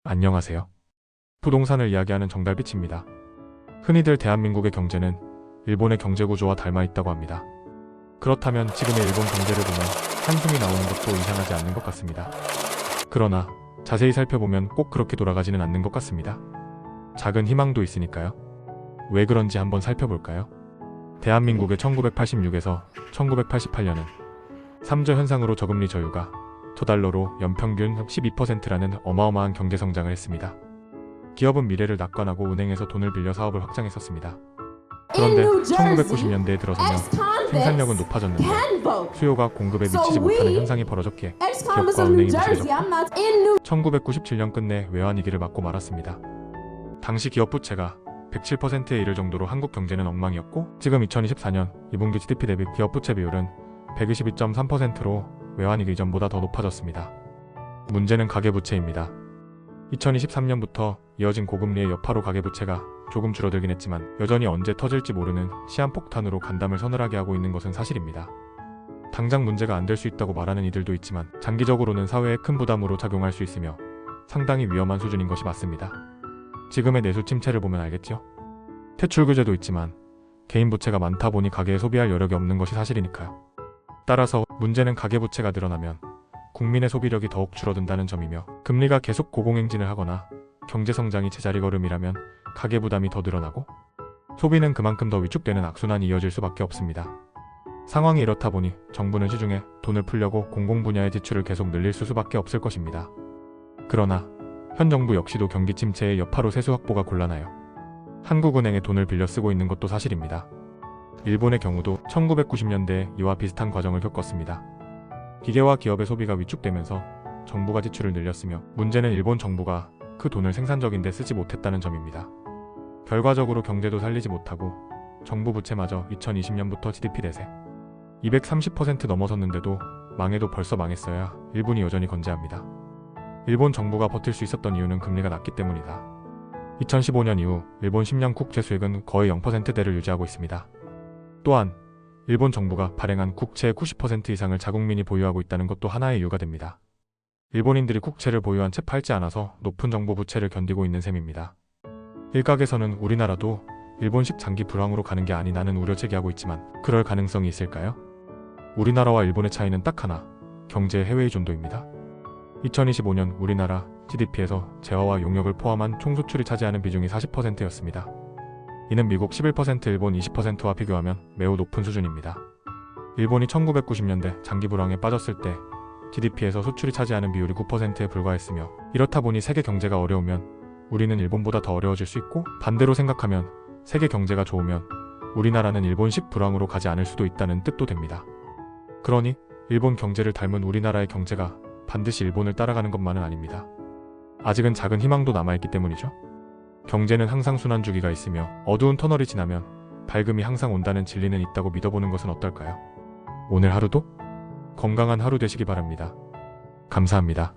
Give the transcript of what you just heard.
안녕하세요. 부동산을 이야기하는 정달빛입니다. 흔히들 대한민국의 경제는 일본의 경제 구조와 닮아 있다고 합니다. 그렇다면 지금의 일본 경제를 보면 한숨이 나오는 것도 이상하지 않는 것 같습니다. 그러나 자세히 살펴보면 꼭 그렇게 돌아가지는 않는 것 같습니다. 작은 희망도 있으니까요. 왜 그런지 한번 살펴볼까요? 대한민국의 1986에서 1988년은 삼저 현상으로 저금리 저유가 $1로 연평균 12%라는 어마어마한 경제 성장을 했습니다. 기업은 미래를 낙관하고 은행에서 돈을 빌려 사업을 확장했었습니다. 그런데 1990년대에 들어서며 생산력은 높아졌는데 수요가 공급에 미치지 못하는 현상이 벌어졌기에 기업과 은행이 무시해졌고 1997년 끝내 외환위기를 맞고 말았습니다. 당시 기업 부채가 107%에 이를 정도로 한국 경제는 엉망이었고 지금 2024년 2분기 GDP 대비 기업 부채 비율은 122.3%로 외환위기 이전보다 더 높아졌습니다. 문제는 가계부채입니다. 2023년부터 이어진 고금리의 여파로 가계부채가 조금 줄어들긴 했지만 여전히 언제 터질지 모르는 시한폭탄으로 간담을 서늘하게 하고 있는 것은 사실입니다. 당장 문제가 안 될 수 있다고 말하는 이들도 있지만 장기적으로는 사회에 큰 부담으로 작용할 수 있으며 상당히 위험한 수준인 것이 맞습니다. 지금의 내수 침체를 보면 알겠죠? 퇴출 규제도 있지만 개인 부채가 많다 보니 가계에 소비할 여력이 없는 것이 사실이니까요. 따라서 문제는 가계부채가 늘어나면 국민의 소비력이 더욱 줄어든다는 점이며 금리가 계속 고공행진을 하거나 경제성장이 제자리걸음이라면 가계부담이 더 늘어나고 소비는 그만큼 더 위축되는 악순환이 이어질 수밖에 없습니다. 상황이 이렇다 보니 정부는 시중에 돈을 풀려고 공공분야의 지출을 계속 늘릴 수밖에 없을 것입니다. 그러나 현 정부 역시도 경기 침체의 여파로 세수 확보가 곤란하여 한국은행에 돈을 빌려 쓰고 있는 것도 사실입니다. 일본의 경우도 1990년대에 이와 비슷한 과정을 겪었습니다. 기계와 기업의 소비가 위축되면서 정부가 지출을 늘렸으며 문제는 일본 정부가 그 돈을 생산적인 데 쓰지 못했다는 점입니다. 결과적으로 경제도 살리지 못하고 정부 부채마저 2020년부터 GDP 대세 230% 넘어섰는데도 망해도 벌써 망했어야 일본이 여전히 건재합니다. 일본 정부가 버틸 수 있었던 이유는 금리가 낮기 때문이다. 2015년 이후 일본 10년 국채 수익은 거의 0%대를 유지하고 있습니다. 또한 일본 정부가 발행한 국채의 90% 이상을 자국민이 보유하고 있다는 것도 하나의 이유가 됩니다. 일본인들이 국채를 보유한 채 팔지 않아서 높은 정부 부채를 견디고 있는 셈입니다. 일각에서는 우리나라도 일본식 장기 불황으로 가는 게 아니냐는 우려 제기하고 있지만 그럴 가능성이 있을까요? 우리나라와 일본의 차이는 딱 하나, 경제의 해외 의존도입니다. 2025년 우리나라 GDP에서 재화와 용역을 포함한 총수출이 차지하는 비중이 40%였습니다. 이는 미국 11%, 일본 20%와 비교하면 매우 높은 수준입니다. 일본이 1990년대 장기 불황에 빠졌을 때 GDP에서 수출이 차지하는 비율이 9%에 불과했으며 이렇다 보니 세계 경제가 어려우면 우리는 일본보다 더 어려워질 수 있고 반대로 생각하면 세계 경제가 좋으면 우리나라는 일본식 불황으로 가지 않을 수도 있다는 뜻도 됩니다. 그러니 일본 경제를 닮은 우리나라의 경제가 반드시 일본을 따라가는 것만은 아닙니다. 아직은 작은 희망도 남아있기 때문이죠. 경제는 항상 순환주기가 있으며 어두운 터널이 지나면 밝음이 항상 온다는 진리는 있다고 믿어보는 것은 어떨까요? 오늘 하루도 건강한 하루 되시기 바랍니다. 감사합니다.